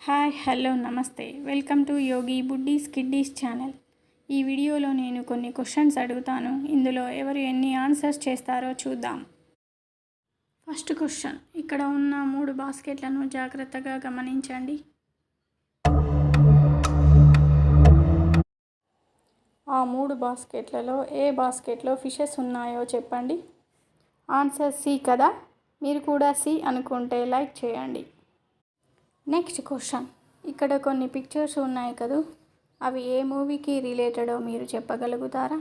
Hi hello నమస్తే welcome to Yogi buddies kiddies channel. ఈ వీడియోలో నేను కొన్ని క్వశ్చన్స్ అడుగుతాను. ఇందులో ఎవరు ఎన్ని ఆన్సర్స్ చేస్తారో చూద్దాం. ఫస్ట్ క్వశ్చన్, ఇక్కడ ఉన్న 3 బాస్కెట్లను జాగ్రత్తగా గమనించండి. ఆ 3 బాస్కెట్లలో ఏ బాస్కెట్లో ఫిషెస్ ఉన్నాయో చెప్పండి. ఆన్సర్ సి కదా. మీరు కూడా సి అనుకుంటే లైక్ చేయండి. నెక్స్ట్ క్వశ్చన్, ఇక్కడ కొన్ని పిక్చర్స్ ఉన్నాయి కదా, అవి ఏ మూవీకి రిలేటెడో మీరు చెప్పగలుగుతారా?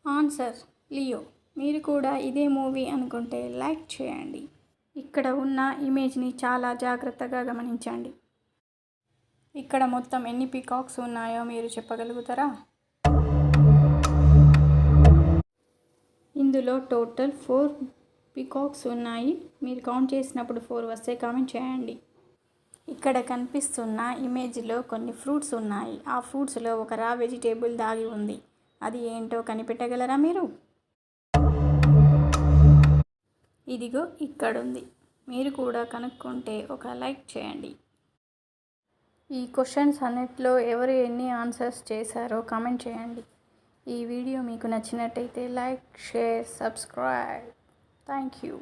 Answer Leo. మీరు కూడా ఇదే మూవీ అనుకుంటే లైక్ చేయండి. ఇక్కడ ఉన్న ఇమేజ్ని చాలా జాగ్రత్తగా గమనించండి. ఇక్కడ మొత్తం ఎన్ని పీకాక్స్ ఉన్నాయో మీరు చెప్పగలుగుతారా? ఇందులో టోటల్ 4 పీకాక్స్ ఉన్నాయి. మీరు కౌంట్ చేసినప్పుడు 4 వస్తే కామెంట్ చేయండి. ఇక్కడ కనిపిస్తున్న ఇమేజ్లో కొన్ని ఫ్రూట్స్ ఉన్నాయి. ఆ ఫ్రూట్స్లో ఒక రా వెజిటేబుల్ దాగి ఉంది. అది ఏంటో కనిపెట్టగలరా మీరు? ఇదిగో ఇక్కడుంది. మీరు కూడా కనుక్కుంటే ఒక లైక్ చేయండి. ఈ క్వశ్చన్స్ అన్నిట్లో ఎవరు ఎన్ని ఆన్సర్స్ చేశారో కామెంట్ చేయండి. ఈ వీడియో మీకు నచ్చినట్టయితే like, share, subscribe. Thank you.